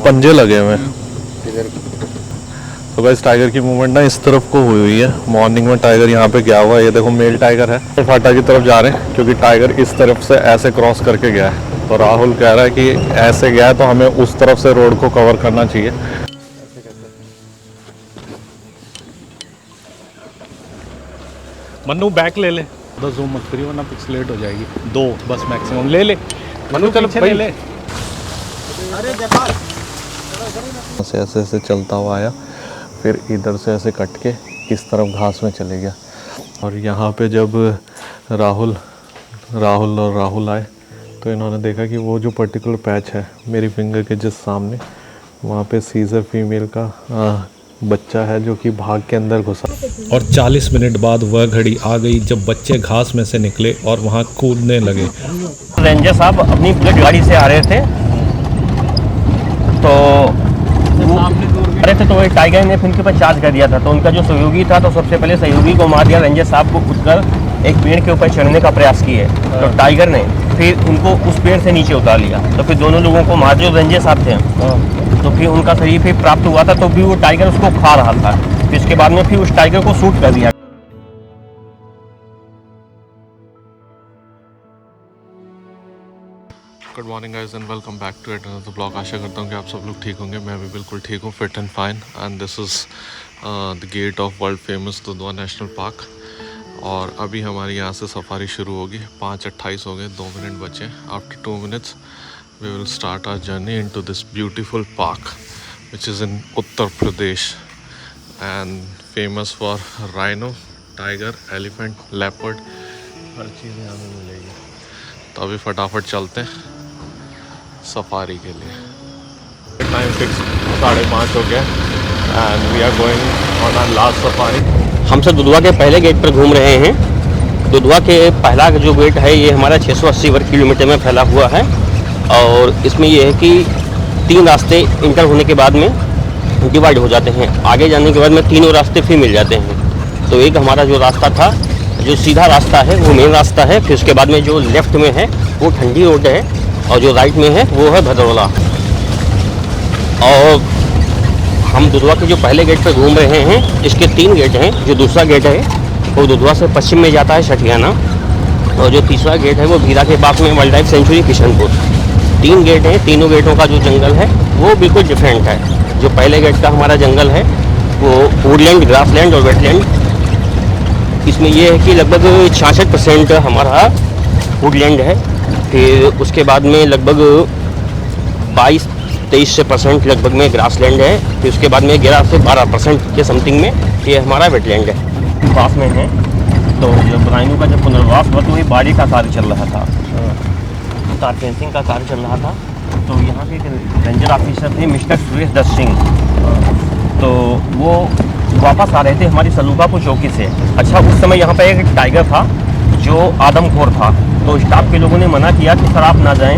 पंजे लगे हुए हैं। तो गाइस टाइगर की मूवमेंट ना इस तरफ को हुई हुई है। मॉर्निंग में टाइगर यहाँ पे गया हुआ है। ये देखो मेल टाइगर है। फाटा की तरफ जा रहे हैं क्योंकि टाइगर इस तरफ से ऐसे क्रॉस करके गया है। तो राहुल कह रहा है कि ऐसे गया है तो हमें उस तरफ से रोड को कवर करना चाहिए। मन्नू बैक ले ले, बस जूम मत करिए वरना पिक्स लेट हो जाएगी। 2 बस मैक्सिमम ले ले मन्नू, चलो ले ले। ऐसे ऐसे ऐसे चलता हुआ आया, फिर इधर से ऐसे कट के इस तरफ घास में चले गया। और यहाँ पे जब राहुल और राहुल आए तो इन्होंने देखा कि वो जो पर्टिकुलर पैच है मेरी फिंगर के जिस सामने, वहाँ पे सीजर फीमेल का बच्चा है जो कि भाग के अंदर घुसा। और 40 मिनट बाद वह घड़ी आ गई जब बच्चे घास में से निकले और वहाँ कूदने लगे। रेंजर साहब अपनी बुलेट गाड़ी से आ रहे थे तो तो वही टाइगर ने फिर उनके ऊपर चार्ज कर दिया था। तो उनका जो सहयोगी था तो सबसे पहले सहयोगी को मार दिया। रेंजर साहब को कूदकर एक पेड़ के ऊपर चढ़ने का प्रयास किए तो टाइगर ने फिर उनको उस पेड़ से नीचे उतार लिया। तो फिर दोनों लोगों को मार, जो रेंजर साहब थे, तो फिर उनका शरीर फिर प्राप्त हुआ था। तो भी वो टाइगर उसको खा रहा था। फिर इसके बाद में फिर उस टाइगर को शूट कर दिया। Good morning guys and welcome back to another blog. आशा करता हूँ कि आप सब लोग ठीक होंगे। मैं भी बिल्कुल ठीक हूँ, fit and fine. And this is the gate of world famous Dudhwa national park. और अभी हमारी यहाँ से सफारी शुरू होगी। 5:28 हो गए, 2 मिनट बचे। After 2 minutes we will start our journey into this beautiful park which is in Uttar Pradesh and famous for rhino, tiger, elephant, leopard, हर चीज़ यहाँ में मिलेगी। तो अभी फटाफट चलते हैं सफारी के लिए। टाइम फिक्स 5:30 हो गया and we are going on our last safari. हम सब दुधवा के पहले गेट पर घूम रहे हैं। दुधवा के पहला जो गेट है ये हमारा 680 वर्ग किलोमीटर में फैला हुआ है। और इसमें ये है कि 3 रास्ते इंटर होने के बाद में डिवाइड हो जाते हैं। आगे जाने के बाद में तीनों रास्ते फिर मिल जाते हैं। तो एक हमारा जो रास्ता था, जो सीधा रास्ता है वो मेन रास्ता है। फिर उसके बाद में जो लेफ्ट में है वो ठंडी रोड है और जो राइट में है वो है भदरौला। और हम दुधवा के जो पहले गेट पर घूम रहे हैं, इसके 3 गेट हैं। जो दूसरा गेट है वो दुधवा से पश्चिम में जाता है शठियाना, और जो तीसरा गेट है वो भीरा के पास में wild life sanctuary Kishanpur. 3 gate हैं। तीनों गेटों का जो जंगल है वो बिल्कुल डिफरेंट है। जो पहले गेट का हमारा जंगल है वो वुडलैंड, ग्रासलैंड और वेटलैंड। इसमें ये है कि लगभग 66% हमारा वुडलैंड है। फिर उसके बाद में लगभग 22-23% लगभग में ग्रासलैंड है। फिर उसके बाद में 11 से 12% के समथिंग में ये हमारा वेटलैंड है। पास में है। तो जब राइनो का जब पुनर्वास हुआ तो वही बाड़ी का कार्य चल रहा था, तार फेंसिंग का कार्य चल रहा था। तो यहाँ के रेंजर ऑफिसर थे मिस्टर सुरेश दत्त सिंह। तो वो वापस आ रहे थे हमारी सलूकापुर चौकी से। अच्छा, उस समय यहाँ पे एक टाइगर था जो आदमखोर था। तो स्टाफ के लोगों ने मना किया कि सर आप ना जाएं।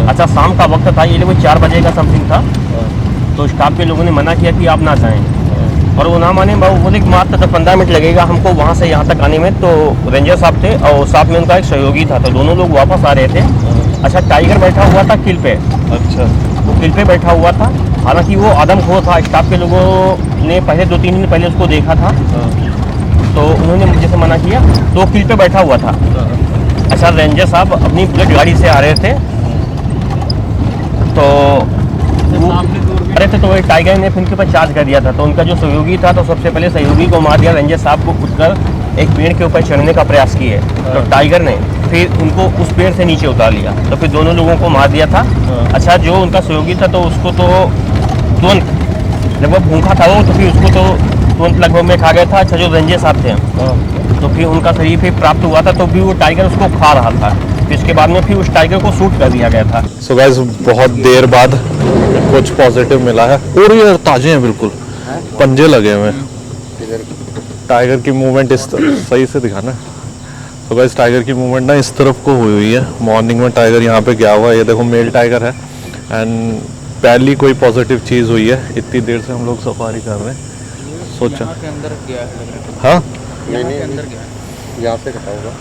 अच्छा, शाम का वक्त था, ये लोग 4 बजे का समथिंग था। तो स्टाफ के लोगों ने मना किया कि आप ना जाएं। और वो ना माने, बोले कि मात्र 10-15 मिनट लगेगा हमको वहाँ से यहाँ तक आने में। तो रेंजर साहब थे और साथ में उनका एक सहयोगी था। तो दोनों लोग वापस आ रहे थे। अच्छा, टाइगर बैठा हुआ था किल पे। अच्छा, वो किल पे बैठा हुआ था। हालांकि वो आदमखोर था। स्टाफ के लोगों ने पहले 2-3 दिन पहले उसको देखा था, तो उन्होंने मुझे से मना किया। तो वो किल पे बैठा हुआ था। अच्छा, रेंजर साहब अपनी बुलेट गाड़ी से आ रहे थे तो वही टाइगर ने फिर उनके ऊपर चार्ज कर दिया था। तो उनका जो सहयोगी था तो सबसे पहले सहयोगी को मार दिया। रेंजर साहब को कूदकर एक पेड़ के ऊपर चढ़ने का प्रयास किए तो टाइगर ने फिर उनको उस पेड़ से नीचे उतार लिया। तो फिर दोनों लोगों को मार दिया था। अच्छा, जो उनका सहयोगी था तो उसको तो तुरंत लगभग भूखा था वो, तो फिर उसको तो तुरंत लगभग में खा गया था। अच्छा, जो रेंजर साहब थे तो फिर उनका शरीर फिर प्राप्त हुआ था। तो भी वो टाइगर उसको खा रहा था। फिर इसके बाद में फिर उस टाइगर को शूट कर दिया गया था। सो गाइस बहुत देर बाद कुछ पॉजिटिव मिला है। और ये ताजे हैं, बिल्कुल पंजे लगे हुए हैं। टाइगर की मूवमेंट इस सही से दिखाना। तो गाइस टाइगर की मूवमेंट ना इस तरफ को हुई हुई है। मॉर्निंग में टाइगर यहाँ पे गया हुआ है। ये देखो मेल टाइगर है एंड पहली कोई पॉजिटिव चीज़ हुई है। इतनी देर से हम लोग सफारी कर रहे हैं। सोचा के अंदर गया है। हाँ, नहीं अंदर गया, यहाँ से कटा होगा,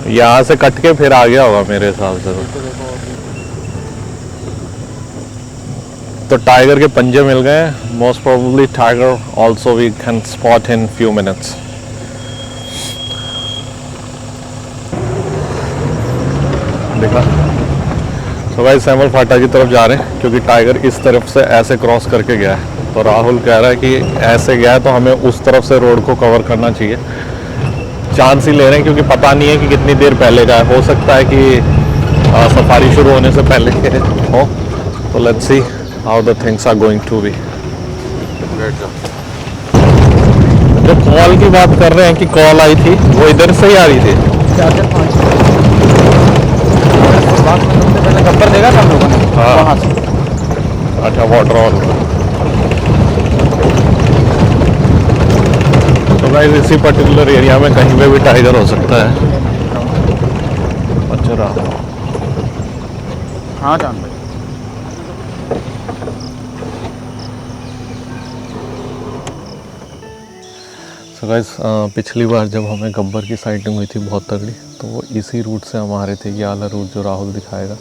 यहाँ से कट के फिर आ गया होगा मेरे हिसाब से। तो टाइगर के पंजे मिल गए। Most probably tiger also we can spot in few minutes. देखा, तो भाई सैमल फाटा की तरफ जा रहे हैं क्योंकि टाइगर इस तरफ से ऐसे क्रॉस करके गया है। तो राहुल कह रहा है कि ऐसे गया है तो हमें उस तरफ से रोड को कवर करना चाहिए। चांस ही ले रहे हैं क्योंकि पता नहीं है कि कितनी देर पहले का है। हो सकता है कि सफारी शुरू होने से पहले हो। तो let's see how the things are going to be. जो कॉल की बात कर रहे हैं कि कॉल आई थी वो इधर से ही आ रही थी। पहले गब्बर देगा था हम लोगों ने। हाँ। वहाँ से अच्छा, वाटर ऑन। तो गाइस इसी पर्टिकुलर एरिया में कहीं पे भी टाइगर हो सकता है। अच्छा रहा। हाँ जान भाई। सो गाइस पिछली बार जब हमें गब्बर की साइटिंग हुई थी बहुत तगड़ी, तो वो इसी रूट से हम आ रहे थे। ये वाला रूट जो राहुल दिखाएगा,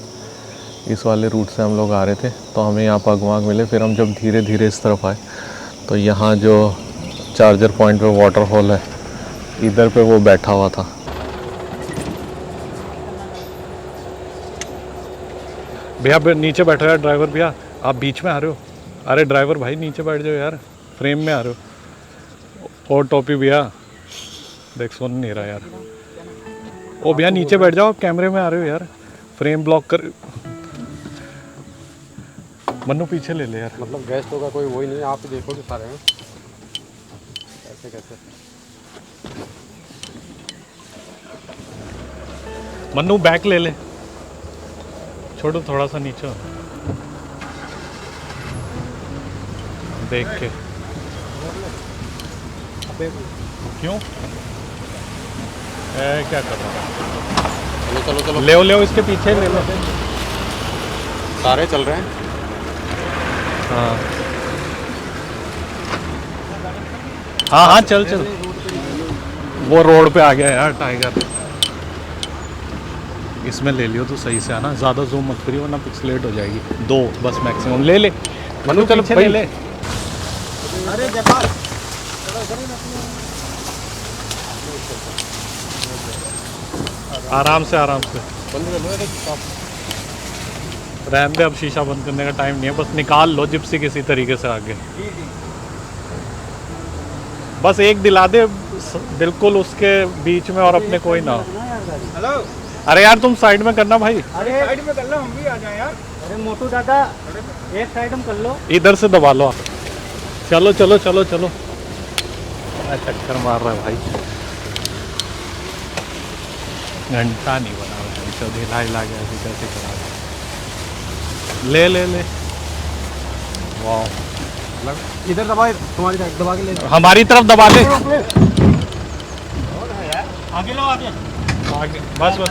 इस वाले रूट से हम लोग आ रहे थे। तो हमें यहाँ पगवाग मिले। फिर हम जब धीरे धीरे इस तरफ आए तो यहाँ जो चार्जर पॉइंट पे वाटरफॉल है, इधर पे वो बैठा हुआ था। भैया नीचे बैठ रहा है ड्राइवर। भैया आप बीच में आ रहे हो। अरे ड्राइवर भाई नीचे बैठ जाओ यार, फ्रेम में आ रहे हो। और टोपी भैया देख, सुन नहीं रहा यार। ओ भैया नीचे बैठ जाओ, आप कैमरे में आ रहे हो यार, फ्रेम ब्लॉक कर। मन्नू पीछे ले ले यार। मतलब गेस्ट होगा कोई, वही नहीं, आप ही देखोगे सारे हैं। ऐसे कैसे? मन्नू बैक ले ले, छोड़ो थोड़ा सा नीचे देख के। क्यों क्या कर रहा है? चलो चलो ले ले इसके पीछे ले लो। सारे चल रहे हैं। हाँ हाँ हाँ चल चल। वो रोड पे आ गया यार टाइगर। इसमें ले लियो तो सही से आना, ज़्यादा जूम मत करियो वरना पिक्सलेट हो जाएगी। 2 बस मैक्सिमम ले ले। मनु चल ले ले। अरे जयपाल, आराम से आराम से रहने दे। अब शीशा बंद करने का टाइम नहीं है, बस निकाल लो जिप्सी किसी तरीके से आगे। बस एक दिला दे बिल्कुल उसके बीच में और अपने कोई ना। हेलो। अरे यार तुम साइड में करना भाई। अरे साइड में कर लो, हम भी आ जाए यार। अरे मोटू दादा एक साइड हम कर लो। इधर से दबा लो। चलो चलो चलो चलो। चक्कर मार रहा है भाई। घंटा नहीं बना हुआ, ढिला हिला गया कैसे करा। ले ले ले। वाह, इधर दबा, तुम्हारी साइड दबा के ले। हमारी तरफ दबा ले। आगे लो, आगे आगे बस बस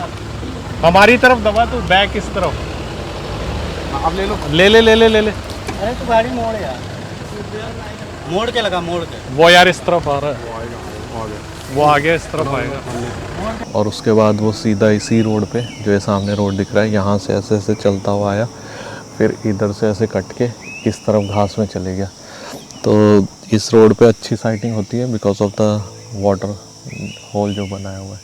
हमारी तरफ दबा, तो बैक इस तरफ। अब ले लो। ले ले ले ले ले ले। अरे तू गाड़ी मोड़ यार, मोड़ के लगा, मोड़ के। वो यार इस तरफ आ रहा है, वो आगे इस तरफ आएगा। और उसके बाद वो सीधा इसी रोड पे, जो ये सामने रोड दिख रहा है, यहाँ से ऐसे ऐसे चलता हुआ आया। फिर इधर से ऐसे कट के इस तरफ घास में चले गया। तो इस रोड पे अच्छी साइटिंग होती है because of the water hole जो बनाया हुआ है।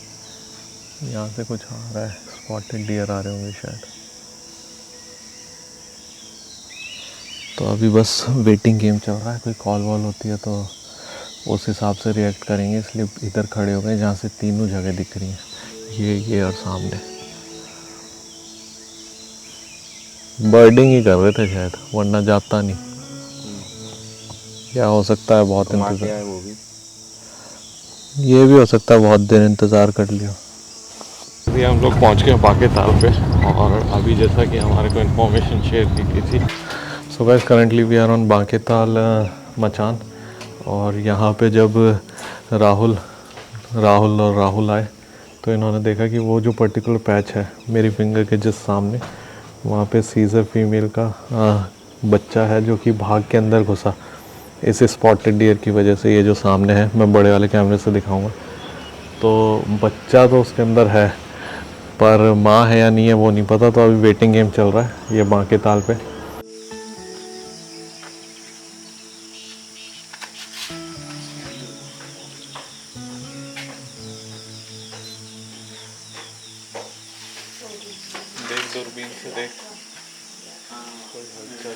यहाँ से कुछ आ रहा है, स्पॉटेड डियर आ रहे होंगे शायद। तो अभी बस वेटिंग गेम चल रहा है। कोई कॉल वॉल होती है तो उस हिसाब से रिएक्ट करेंगे, इसलिए इधर खड़े हो गए जहाँ से तीनों जगह दिख रही हैं, ये और सामने। बर्डिंग ही कर रहे थे शायद, वरना जाता नहीं। क्या हो सकता है, बहुत इंतजार, वो भी ये भी हो सकता है बहुत देर इंतज़ार कर लिया। अभी हम लोग पहुँच गए बाके ताल पे, और अभी जैसा कि हमारे को इन्फॉर्मेशन शेयर की गई थी। So guys currently we are on Banke Tal मचान। और यहाँ पे जब राहुल और राहुल आए तो इन्होंने देखा कि वो जो पर्टिकुलर पैच है मेरी फिंगर के जिस सामने, वहाँ पे सीजर फीमेल का बच्चा है जो कि भाग के अंदर घुसा इस स्पॉटेड डियर की वजह से। ये जो सामने है, मैं बड़े वाले कैमरे से दिखाऊंगा, तो बच्चा तो उसके अंदर है, पर माँ है या नहीं है वो नहीं पता। तो अभी वेटिंग गेम चल रहा है ये बाके ताल पे। वो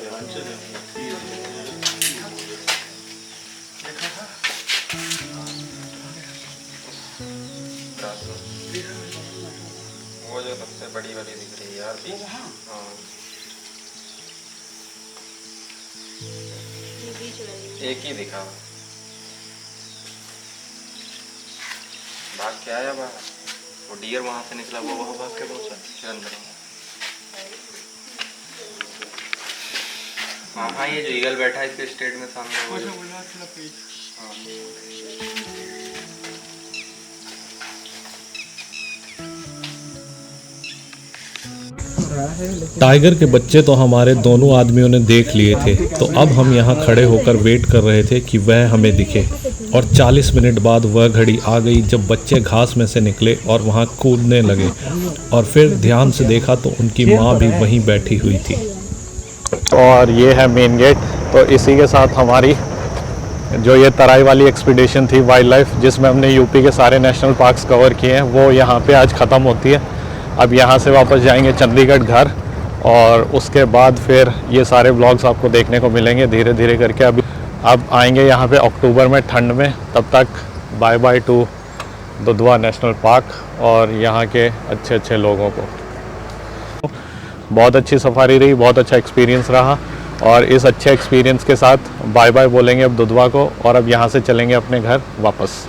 जो सबसे बड़ी वाली दिख रही है यार भी। हाँ एक ही दिखा, भाग के आया बाहर। वो डियर वहां से निकला, वो वहां भाग के पहुंचा फिर अंदर। हाँ हाँ, ये जो ईगल बैठा है इसके स्टेट में सामने वो टाइगर के बच्चे तो हमारे दोनों आदमियों ने देख लिए थे, तो अब हम यहाँ खड़े होकर वेट कर रहे थे कि वह हमें दिखे। और 40 मिनट बाद वह घड़ी आ गई जब बच्चे घास में से निकले और वहाँ कूदने लगे, और फिर ध्यान से देखा तो उनकी माँ भी वहीं बैठी हुई थी। और ये है मेन गेट। तो इसी के साथ हमारी जो ये तराई वाली एक्सपीडिशन थी वाइल्ड लाइफ, जिसमें हमने यूपी के सारे नेशनल पार्क्स कवर किए हैं, वो यहाँ पे आज ख़त्म होती है। अब यहाँ से वापस जाएंगे चंडीगढ़ घर, और उसके बाद फिर ये सारे व्लॉग्स आपको देखने को मिलेंगे धीरे धीरे करके। अब आएंगे यहाँ पे अक्टूबर में, ठंड में। तब तक bye bye to Dudhwa national park और यहाँ के अच्छे अच्छे लोगों को। बहुत अच्छी सफारी रही, बहुत अच्छा एक्सपीरियंस रहा, और इस अच्छे एक्सपीरियंस के साथ बाय बाय बोलेंगे अब दुधवा को, और अब यहाँ से चलेंगे अपने घर वापस।